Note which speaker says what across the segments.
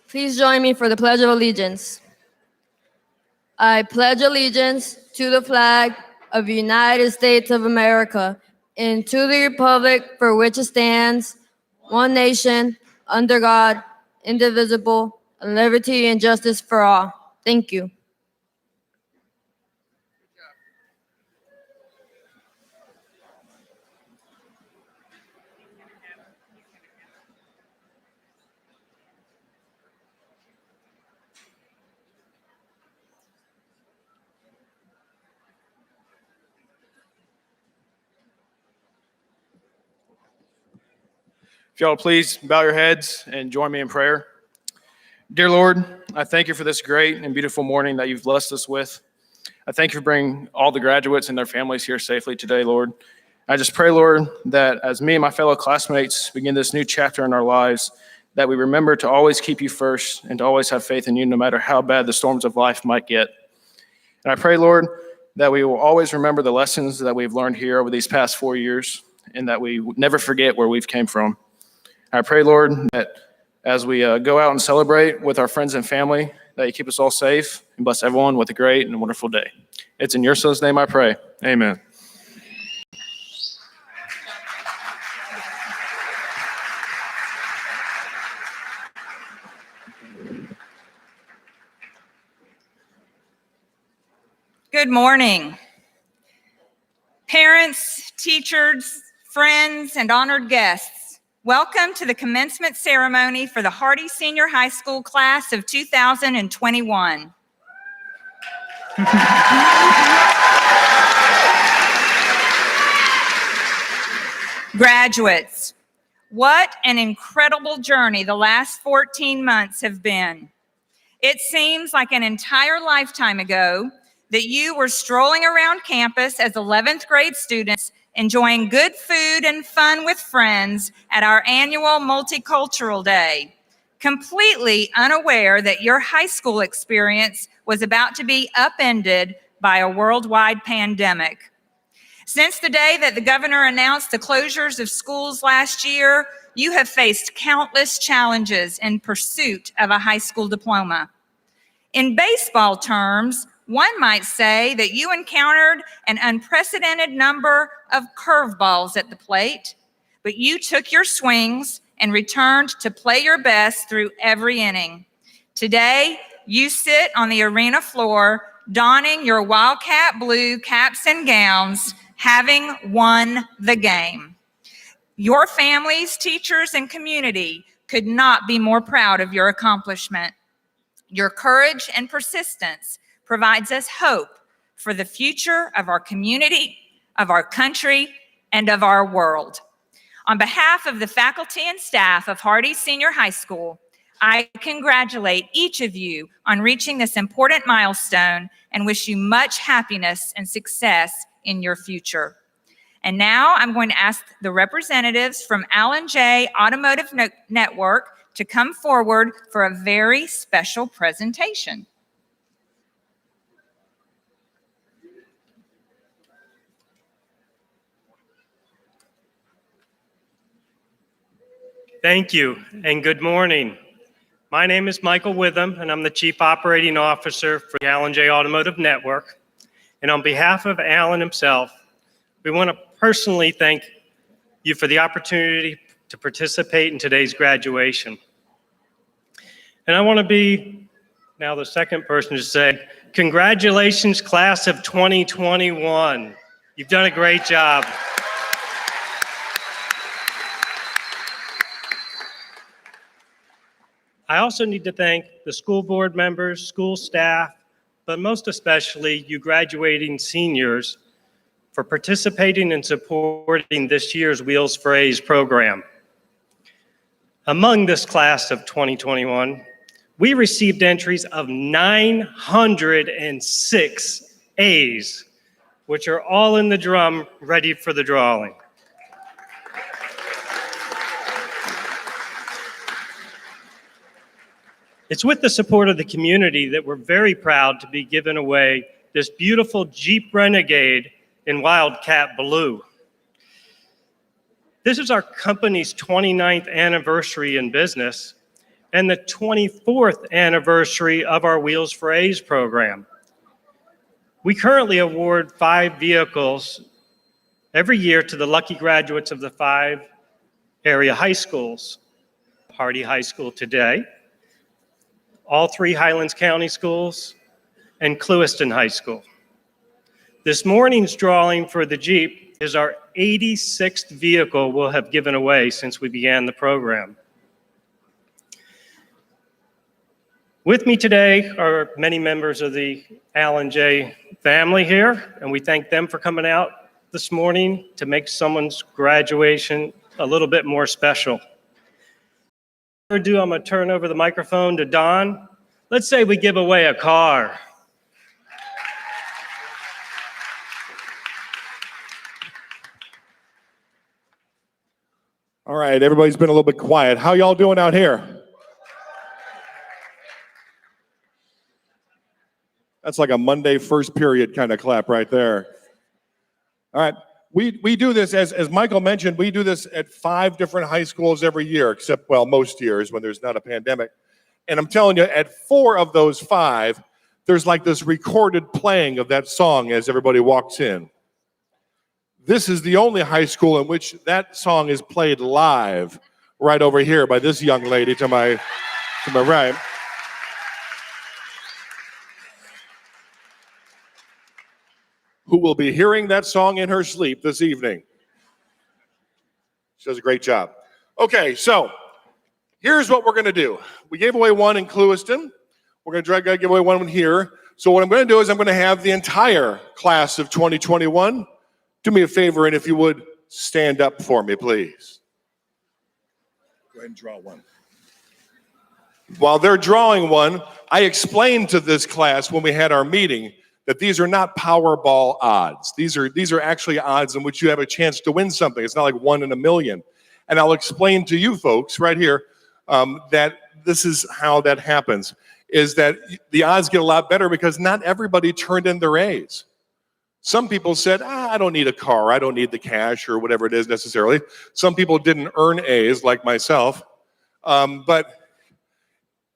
Speaker 1: Please join me for the Pledge of Allegiance. I pledge allegiance to the flag of the United States of America and to the republic for which it stands, one nation, under God, indivisible, with liberty and justice for all. Thank you.
Speaker 2: If y'all please bow your heads and join me in prayer. Dear Lord, I thank you for this great and beautiful morning that you've blessed us with. I thank you for bringing all the graduates and their families here safely today, Lord. I just pray, Lord, that as me and my fellow classmates begin this new chapter in our lives, that we remember to always keep you first and to always have faith in you no matter how bad the storms of life might get. And I pray, Lord, that we will always remember the lessons that we've learned here over these past 4 years and that we never forget where we've came from. I pray, Lord, that as we go out and celebrate with our friends and family, that you keep us all safe and bless everyone with a great and wonderful day. It's in your son's name I pray. Amen.
Speaker 3: Good morning. Parents, teachers, friends, and honored guests. Welcome to the commencement ceremony for the Hardee Senior High School class of 2021. Graduates, what an incredible journey the last 14 months have been. It seems like an entire lifetime ago that you were strolling around campus as 11th grade students, enjoying good food and fun with friends at our annual Multicultural Day, completely unaware that your high school experience was about to be upended by a worldwide pandemic. Since the day that the governor announced the closures of schools last year, you have faced countless challenges in pursuit of a high school diploma. In baseball terms, one might say that you encountered an unprecedented number of curveballs at the plate, but you took your swings and returned to play your best through every inning. Today, you sit on the arena floor, donning your Wildcat blue caps and gowns, having won the game. Your families, teachers, and community could not be more proud of your accomplishment. Your courage and persistence provides us hope for the future of our community, of our country, and of our world. On behalf of the faculty and staff of Hardee Senior High School, I congratulate each of you on reaching this important milestone and wish you much happiness and success in your future. And now I'm going to ask the representatives from Allen J. Automotive Network to come forward for a very special presentation.
Speaker 4: Thank you, and good morning. My name is Michael Witham, and I'm the Chief Operating Officer for the Allen J. Automotive Network. And on behalf of Allen himself, we want to personally thank you for the opportunity to participate in today's graduation. And I want to be now the second person to say, congratulations, class of 2021. You've done a great job. I also need to thank the school board members, school staff, but most especially you graduating seniors for participating and supporting this year's Wheels for A's program. Among this class of 2021, we received entries of 906 A's, which are all in the drum ready for the drawing. It's with the support of the community that we're very proud to be giving away this beautiful Jeep Renegade in Wildcat Blue. This is our company's 29th anniversary in business. and the 24th anniversary of our Wheels for A's program. We currently award 5 vehicles every year to the lucky graduates of the 5 area high schools. Hardee High School today, all 3 Highlands County schools, and Clewiston High School. This morning's drawing for the Jeep is our 86th vehicle we'll have given away since we began the program. With me today are many members of the Alan J. family here, and we thank them for coming out this morning to make someone's graduation a little bit more special. I'm going to turn over the microphone to Don. Let's say we give away a car.
Speaker 5: All right, everybody's been a little bit quiet. How y'all doing out here? That's like a Monday first period kind of clap right there. All right, we do this, as Michael mentioned, we do this at 5 different high schools every year, except, well, most years when there's not a pandemic. And I'm telling you, at 4 of those 5, there's like this recorded playing of that song as everybody walks in. This is the only high school in which that song is played live, right over here by this young lady to my right. Who will be hearing that song in her sleep this evening. She does a great job. Okay, so here's what we're going to do. We gave away 1 in Clewiston. We're going to try to give away 1 here. So what I'm going to do is I'm going to have the entire class of 2021 do me a favor, and if you would, stand up for me, please. Go ahead and draw 1. While they're drawing 1, I explained to this class when we had our meeting that these are not Powerball odds. These are actually odds in which you have a chance to win something. It's not like 1 in a million. And I'll explain to you folks right here that this is how that happens, is that the odds get a lot better because not everybody turned in their A's. Some people said, I don't need a car, I don't need the cash or whatever it is necessarily. Some people didn't earn A's like myself. But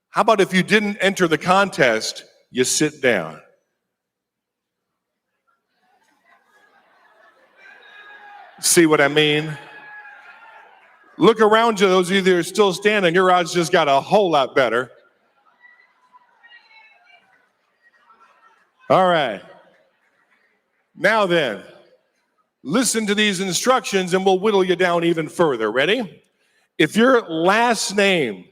Speaker 5: how about if you didn't enter the contest, you sit down? See what I mean? Look around you, those of you that are still standing, your odds just got a whole lot better. All right. Now then, listen to these instructions and we'll whittle you down even further. Ready? If your last name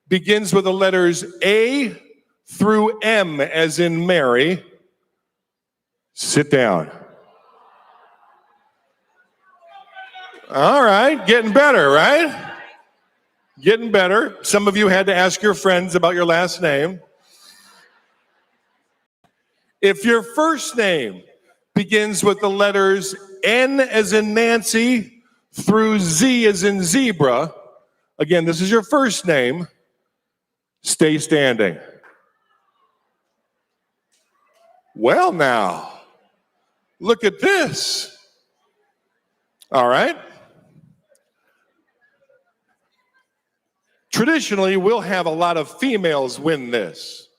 Speaker 5: begins with the letters A through M, as in Mary, sit down. All right, getting better, right? Getting better. Some of you had to ask your friends about your last name. If your first name begins with the letters N as in Nancy through Z as in zebra, again, this is your first name, stay standing. Well now, look at this. All right. Traditionally, we'll have a lot of females win this.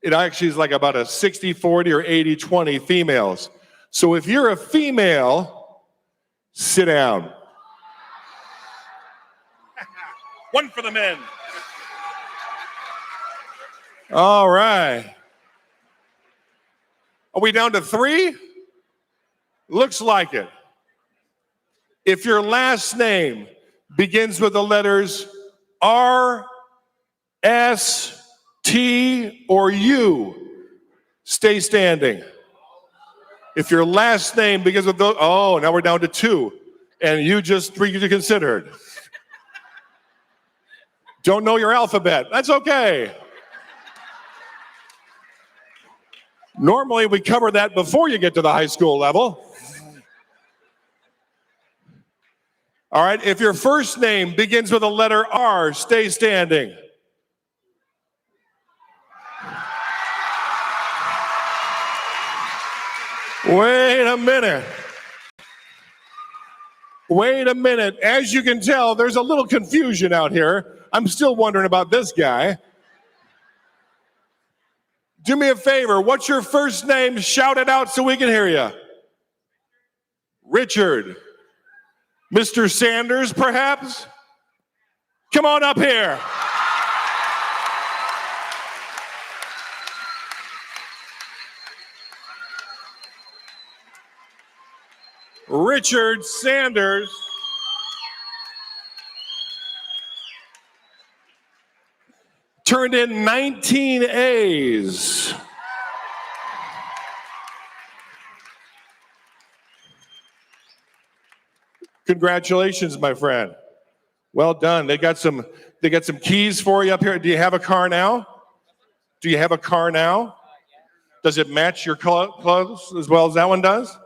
Speaker 5: It actually is like about a 60-40 or 80-20 females. So if you're a female, sit down. 1 for the men. All right. Are we down to 3? Looks like it. If your last name begins with the letters R, S, T, or U, stay standing. If your last name begins with those, oh, now we're down to 2, and you just 3 you considered. Don't know your alphabet. That's okay. Normally, we cover that before you get to the high school level. All right, if your first name begins with a letter R, stay standing. Wait a minute. Wait a minute. As you can tell, there's a little confusion out here. I'm still wondering about this guy. Do me a favor. What's your first name? Shout it out so we can hear you. Richard. Mr. Sanders, perhaps? Come on up here. Richard Sanders. Turned in 19 A's. Congratulations, my friend. Well done. They got some keys for you up here. Do you have a car now? Do you have a car now? Does it match your clothes as well as that one does?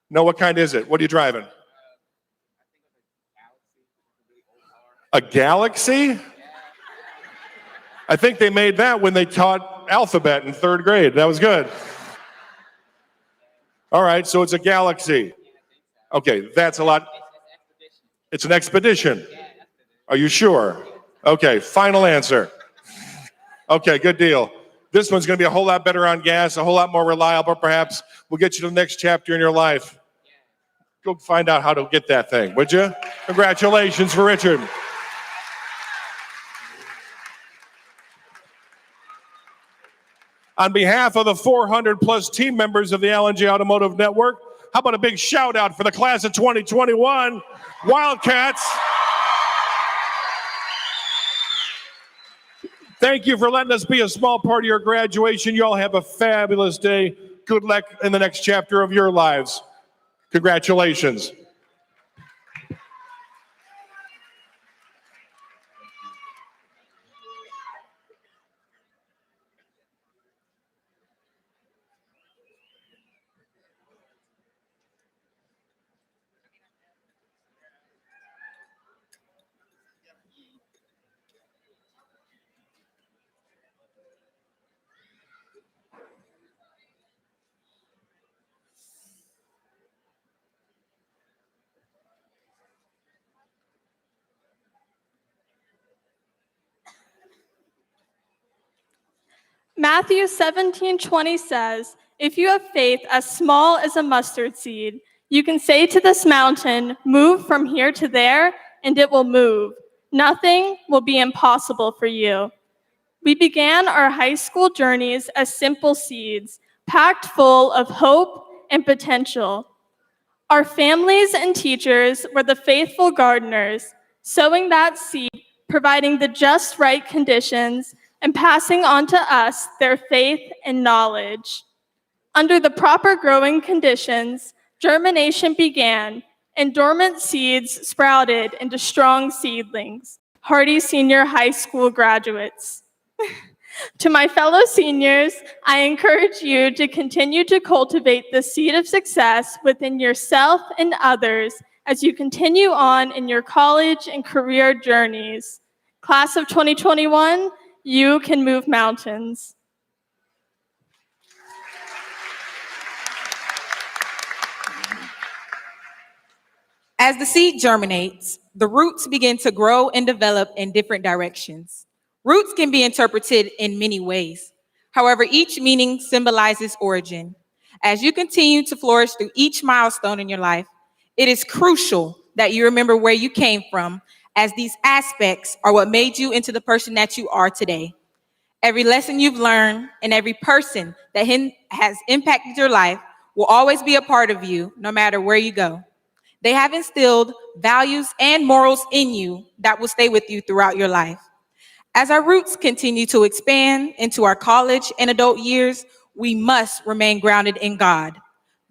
Speaker 5: No, what kind is it? What are you driving? A Galaxy? I think they made that when they taught alphabet in 3rd grade. That was good. All right, so it's a Galaxy. Okay, that's a lot. It's an Expedition. Are you sure? Okay, final answer. Okay, good deal. This one's going to be a whole lot better on gas, a whole lot more reliable, perhaps. We'll get you to the next chapter in your life. Go find out how to get that thing, would you? Congratulations for Richard. On behalf of the 400 plus team members of the Allen J Automotive Network, how about a big shout out for the class of 2021 Wildcats? Thank you for letting us be a small part of your graduation. You all have a fabulous day. Good luck in the next chapter of your lives. Congratulations.
Speaker 6: Matthew 17:20 says, if you have faith as small as a mustard seed, you can say to this mountain, move from here to there, and it will move. Nothing will be impossible for you. We began our high school journeys as simple seeds, packed full of hope and potential. Our families and teachers were the faithful gardeners, sowing that seed, providing the just right conditions, and passing on to us their faith and knowledge. Under the proper growing conditions, germination began, and dormant seeds sprouted into strong seedlings, Hardee Senior High School graduates. To my fellow seniors, I encourage you to continue to cultivate the seed of success within yourself and others as you continue on in your college and career journeys. Class of 2021, you can move mountains.
Speaker 7: As the seed germinates, the roots begin to grow and develop in different directions. Roots can be interpreted in many ways. However, each meaning symbolizes origin. As you continue to flourish through each milestone in your life, it is crucial that you remember where you came from, as these aspects are what made you into the person that you are today. Every lesson you've learned and every person that has impacted your life will always be a part of you, no matter where you go. They have instilled values and morals in you that will stay with you throughout your life. As our roots continue to expand into our college and adult years, we must remain grounded in God.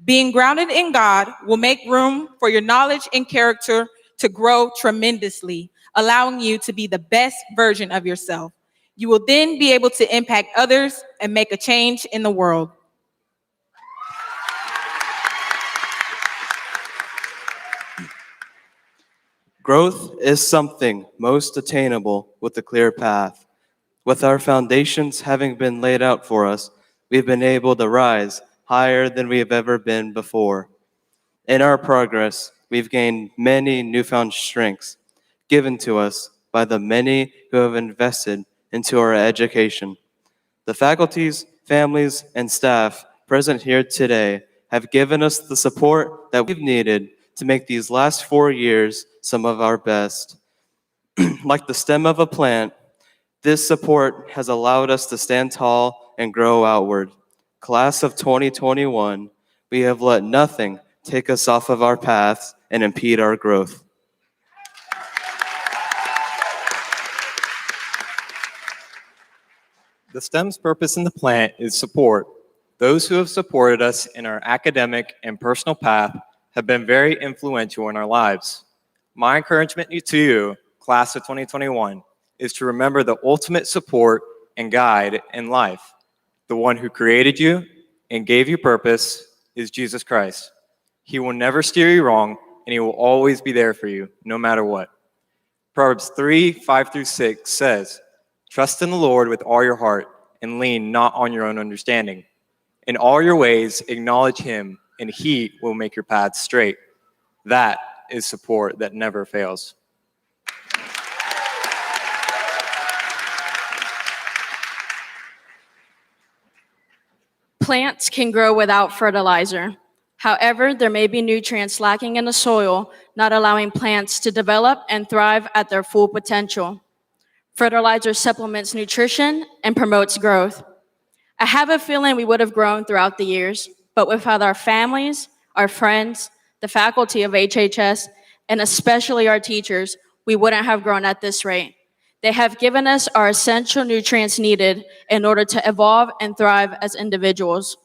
Speaker 7: Being grounded in God will make room for your knowledge and character to grow tremendously, allowing you to be the best version of yourself. You will then be able to impact others and make a change in the world.
Speaker 8: Growth is something most attainable with a clear path. With our foundations having been laid out for us, we've been able to rise higher than we have ever been before. In our progress, we've gained many newfound strengths given to us by the many who have invested into our education. The faculties, families, and staff present here today have given us the support that we've needed to make these last 4 years some of our best. Like the stem of a plant, this support has allowed us to stand tall and grow outward. Class of 2021, we have let nothing take us off of our paths and impede our growth.
Speaker 9: The STEM's purpose in the plant is support. Those who have supported us in our academic and personal path have been very influential in our lives. My encouragement to you, class of 2021, is to remember the ultimate support and guide in life. The one who created you and gave you purpose is Jesus Christ. He will never steer you wrong, and he will always be there for you, no matter what. Proverbs 3:5-6 says, "Trust in the Lord with all your heart, and lean not on your own understanding. In all your ways acknowledge him, and he will make your paths straight." That is support that never fails.
Speaker 1: Plants can grow without fertilizer. However, there may be nutrients lacking in the soil, not allowing plants to develop and thrive at their full potential. Fertilizer supplements nutrition and promotes growth. I have a feeling we would have grown throughout the years, but without our families, our friends, the faculty of HHS, and especially our teachers, we wouldn't have grown at this rate. They have given us our essential nutrients needed in order to evolve and thrive as individuals.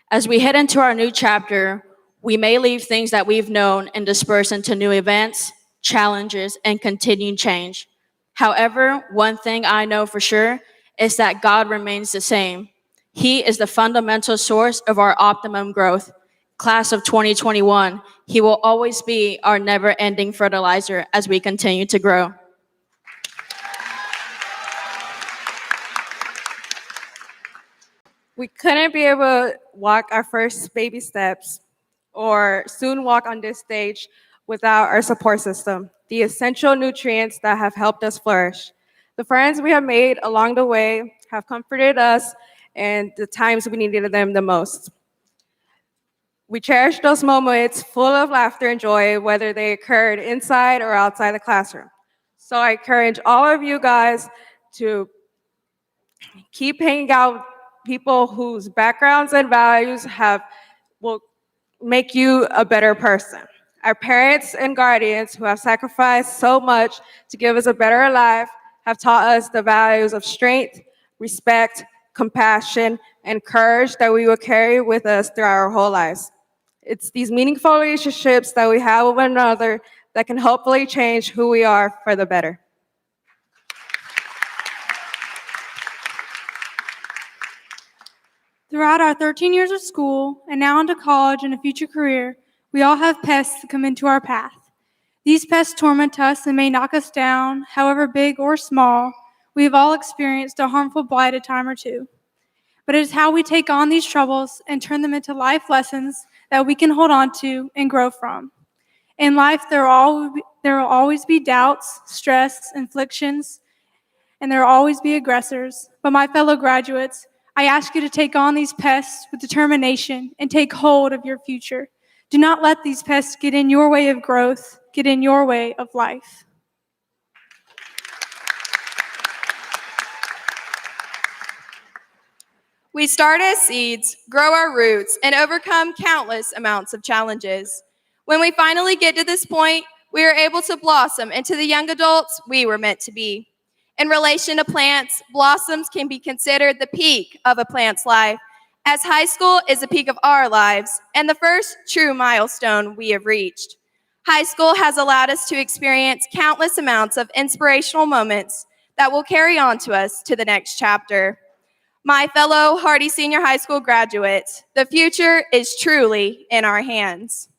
Speaker 1: As we head into our new chapter, we may leave things that we've known and disperse into new events, challenges, and continued change. However, one thing I know for sure is that God remains the same. He is the fundamental source of our optimum growth. Class of 2021, he will always be our never-ending fertilizer as we continue to grow.
Speaker 10: We couldn't be able to walk our first baby steps or soon walk on this stage without our support system, the essential nutrients that have helped us flourish. The friends we have made along the way have comforted us in the times we needed them the most. We cherish those moments full of laughter and joy, whether they occurred inside or outside the classroom. So I encourage all of you guys to keep hanging out people whose backgrounds and values will make you a better person. Our parents and guardians who have sacrificed so much to give us a better life have taught us the values of strength, respect, compassion, and courage that we will carry with us throughout our whole lives. It's these meaningful relationships that we have with one another that can hopefully change who we are for the better.
Speaker 11: Throughout our 13 years of school, and now into college and a future career, we all have pests that come into our path. These pests torment us and may knock us down, however big or small. We have all experienced a harmful blight a time or two. But it is how we take on these troubles and turn them into life lessons that we can hold on to and grow from. In life, there will always be doubts, stress, afflictions, and there will always be aggressors. But my fellow graduates, I ask you to take on these pests with determination and take hold of your future. Do not let these pests get in your way of growth, get in your way of life.
Speaker 12: We start as seeds, grow our roots, and overcome countless amounts of challenges. When we finally get to this point, we are able to blossom into the young adults we were meant to be. In relation to plants, blossoms can be considered the peak of a plant's life, as high school is the peak of our lives and the first true milestone we have reached. High school has allowed us to experience countless amounts of inspirational moments that will carry on to us to the next chapter. My fellow Hardee Senior High School graduates, the future is truly in our hands.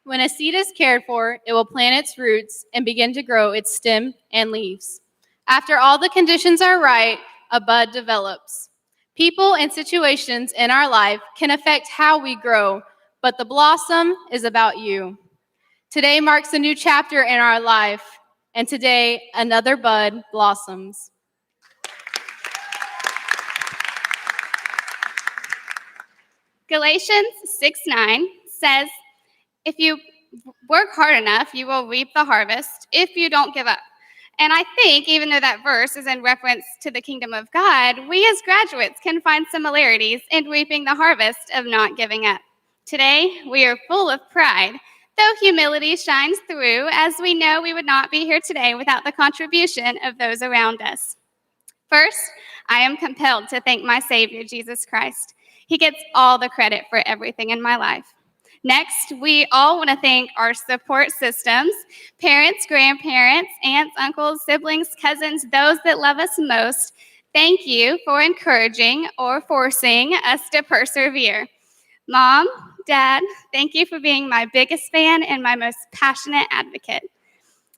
Speaker 13: When a seed is cared for, it will plant its roots and begin to grow its stem and leaves. After all the conditions are right, a bud develops. People and situations in our life can affect how we grow, but the blossom is about you. Today marks a new chapter in our life, and today another bud blossoms.
Speaker 14: Galatians 6:9 says, if you work hard enough, you will reap the harvest if you don't give up. And I think even though that verse is in reference to the kingdom of God, we as graduates can find similarities in reaping the harvest of not giving up. Today, we are full of pride, though humility shines through, as we know we would not be here today without the contribution of those around us. First, I am compelled to thank my Savior, Jesus Christ. He gets all the credit for everything in my life. Next, we all want to thank our support systems, parents, grandparents, aunts, uncles, siblings, cousins, those that love us most. Thank you for encouraging or forcing us to persevere. Mom, Dad, thank you for being my biggest fan and my most passionate advocate.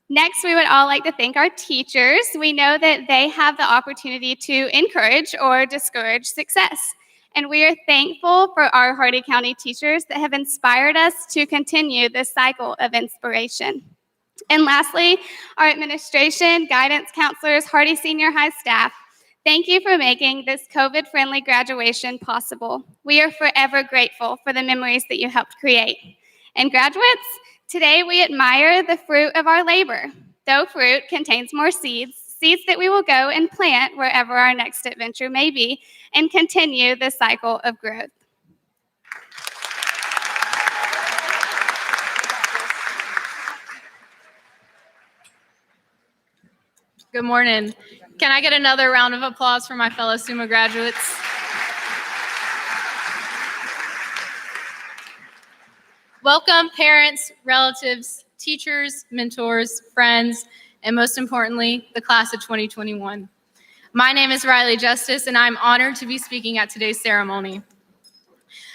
Speaker 14: Next, we would all like to thank our teachers. We know that they have the opportunity to encourage or discourage success. And we are thankful for our Hardee County teachers that have inspired us to continue this cycle of inspiration. And lastly, our administration, guidance counselors, Hardee Senior High staff, thank you for making this COVID-friendly graduation possible. We are forever grateful for the memories that you helped create. And graduates, today we admire the fruit of our labor. Though fruit contains more seeds that we will go and plant wherever our next adventure may be, and continue the cycle of growth.
Speaker 13: Good morning. Can I get another round of applause for my fellow SUMA graduates? Welcome, parents, relatives, teachers, mentors, friends, and most importantly, the class of 2021. My name is Riley Justice, and I'm honored to be speaking at today's ceremony.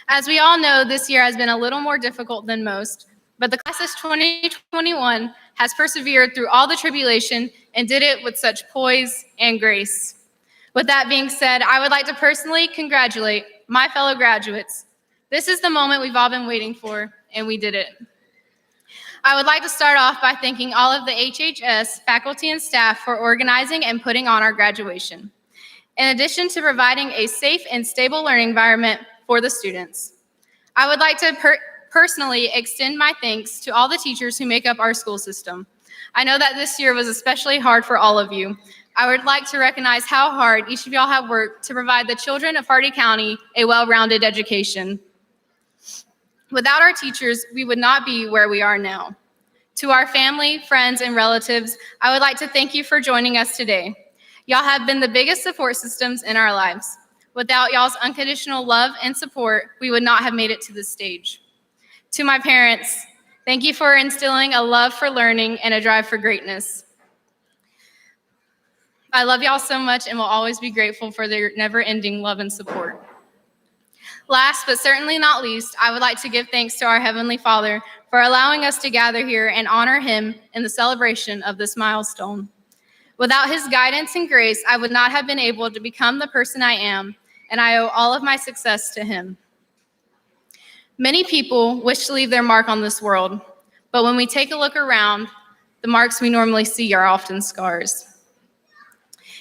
Speaker 13: As we all know, this year has been a little more difficult than most, but the class of 2021 has persevered through all the tribulation and did it with such poise and grace. With that being said, I would like to personally congratulate my fellow graduates. This is the moment we've all been waiting for, and we did it. I would like to start off by thanking all of the HHS faculty and staff for organizing and putting on our graduation, in addition to providing a safe and stable learning environment for the students. I would like to personally extend my thanks to all the teachers who make up our school system. I know that this year was especially hard for all of you. I would like to recognize how hard each of y'all have worked to provide the children of Hardee County a well-rounded education. Without our teachers, we would not be where we are now. To our family, friends, and relatives, I would like to thank you for joining us today. Y'all have been the biggest support systems in our lives. Without y'all's unconditional love and support, we would not have made it to this stage. To my parents, thank you for instilling a love for learning and a drive for greatness. I love y'all so much and will always be grateful for their never-ending love and support. Last but certainly not least, I would like to give thanks to our Heavenly Father for allowing us to gather here and honor Him in the celebration of this milestone. Without His guidance and grace, I would not have been able to become the person I am, and I owe all of my success to Him. Many people wish to leave their mark on this world, but when we take a look around, the marks we normally see are often scars.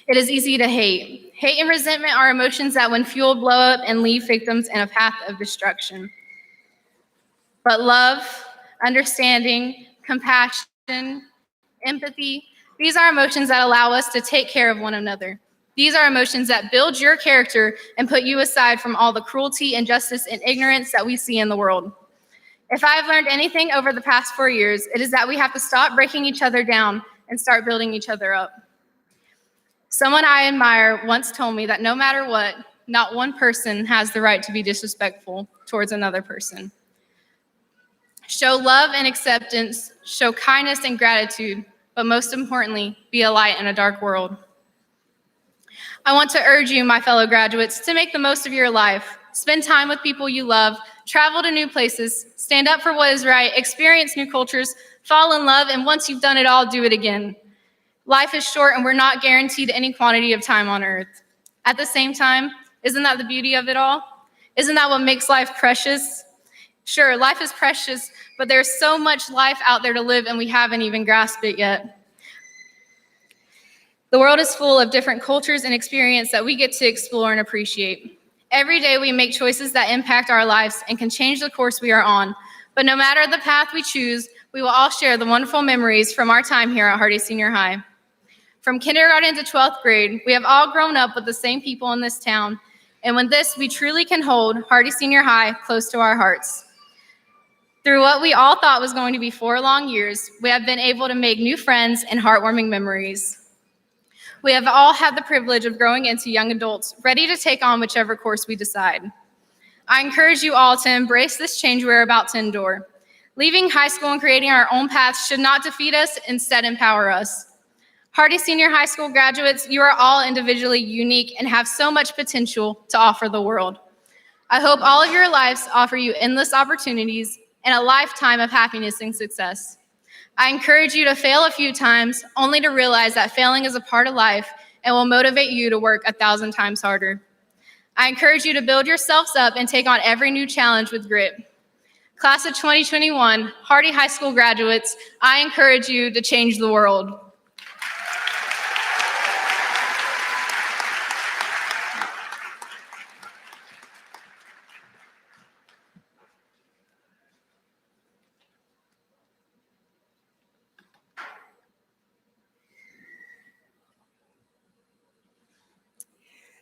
Speaker 13: It is easy to hate. Hate and resentment are emotions that, when fueled, blow up and leave victims in a path of destruction. But love, understanding, compassion, empathy, these are emotions that allow us to take care of one another. These are emotions that build your character and put you aside from all the cruelty, injustice, and ignorance that we see in the world. If I have learned anything over the past 4 years, it is that we have to stop breaking each other down and start building each other up. Someone I admire once told me that no matter what, not one person has the right to be disrespectful towards another person. Show love and acceptance, show kindness and gratitude, but most importantly, be a light in a dark world. I want to urge you, my fellow graduates, to make the most of your life. Spend time with people you love, travel to new places, stand up for what is right, experience new cultures, fall in love, and once you've done it all, do it again. Life is short and we're not guaranteed any quantity of time on earth. At the same time, isn't that the beauty of it all? Isn't that what makes life precious? Sure, life is precious, but there's so much life out there to live and we haven't even grasped it yet. The world is full of different cultures and experiences that we get to explore and appreciate. Every day we make choices that impact our lives and can change the course we are on. But no matter the path we choose, we will all share the wonderful memories from our time here at Hardee Senior High. From kindergarten to 12th grade, we have all grown up with the same people in this town. And with this, we truly can hold Hardee Senior High close to our hearts. Through what we all thought was going to be 4 long years, we have been able to make new friends and heartwarming memories. We have all had the privilege of growing into young adults, ready to take on whichever course we decide. I encourage you all to embrace this change we're about to endure. Leaving high school and creating our own paths should not defeat us, instead empower us. Hardee Senior High School graduates, you are all individually unique and have so much potential to offer the world. I hope all of your lives offer you endless opportunities and a lifetime of happiness and success. I encourage you to fail a few times, only to realize that failing is a part of life and will motivate you to work 1,000 times harder. I encourage you to build yourselves up and take on every new challenge with grit. Class of 2021, Hardee High School graduates, I encourage you to change the world.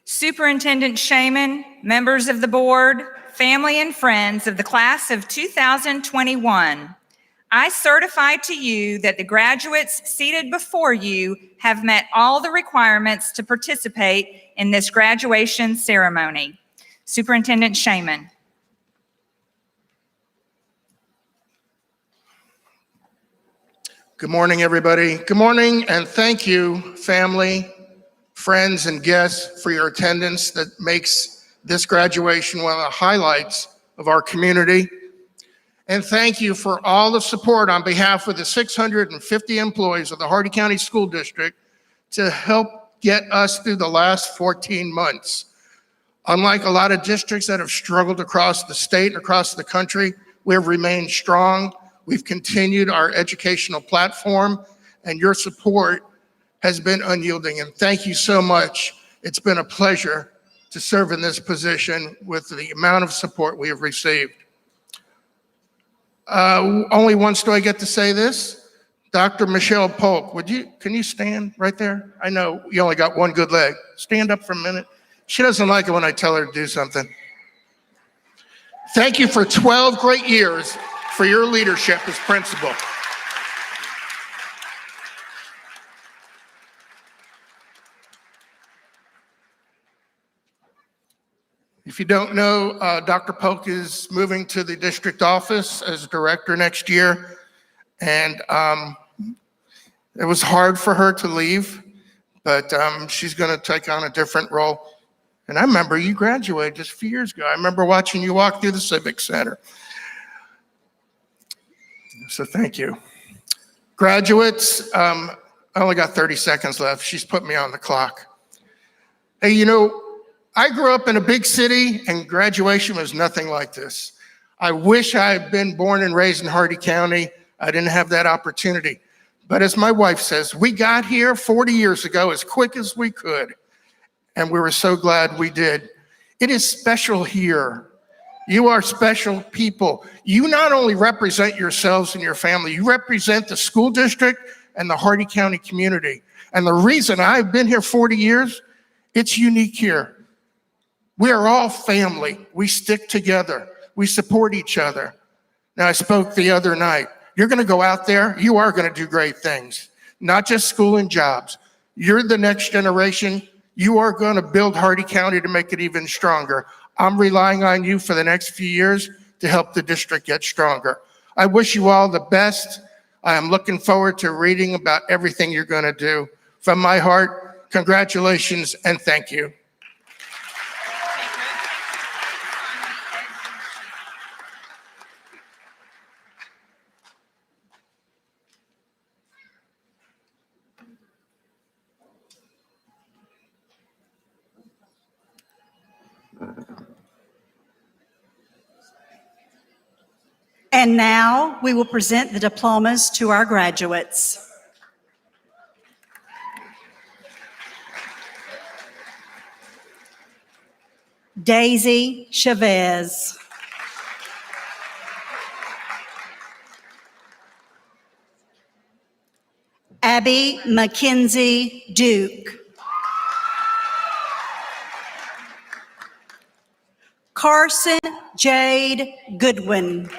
Speaker 3: Superintendent Shaman, members of the board, family and friends of the class of 2021, I certify to you that the graduates seated before you have met all the requirements to participate in this graduation ceremony. Superintendent Shaman.
Speaker 15: Good morning, everybody. Good morning, and thank you, family, friends, and guests for your attendance that makes this graduation one of the highlights of our community. And thank you for all the support on behalf of the 650 employees of the Hardee County School District to help get us through the last 14 months. Unlike a lot of districts that have struggled across the state and across the country, we have remained strong. We've continued our educational platform, and your support has been unyielding. And thank you so much. It's been a pleasure to serve in this position with the amount of support we have received. Only once do I get to say this. Dr. Michelle Polk, can you stand right there? I know you only got one good leg. Stand up for a minute. She doesn't like it when I tell her to do something. Thank you for 12 great years for your leadership as principal. If you don't know, Dr. Polk is moving to the district office as director next year. And it was hard for her to leave, but she's going to take on a different role. And I remember you graduated just a few years ago. I remember watching you walk through the Civic Center. So thank you. Graduates, I only got 30 seconds left. She's put me on the clock. Hey, you know, I grew up in a big city and graduation was nothing like this. I wish I had been born and raised in Hardee County. I didn't have that opportunity. But as my wife says, we got here 40 years ago as quick as we could. And we were so glad we did. It is special here. You are special people. You not only represent yourselves and your family, you represent the school district and the Hardee County community. And the reason I've been here 40 years, it's unique here. We are all family. We stick together. We support each other. Now, I spoke the other night. You're going to go out there. You are going to do great things, not just school and jobs. You're the next generation. You are going to build Hardee County to make it even stronger. I'm relying on you for the next few years to help the district get stronger. I wish you all the best. I am looking forward to reading about everything you're going to do. From my heart, congratulations and thank you.
Speaker 16: And now we will present the diplomas to our graduates. Daisy Chavez. Abby Mackenzie Duke. Carson Jade Goodwin.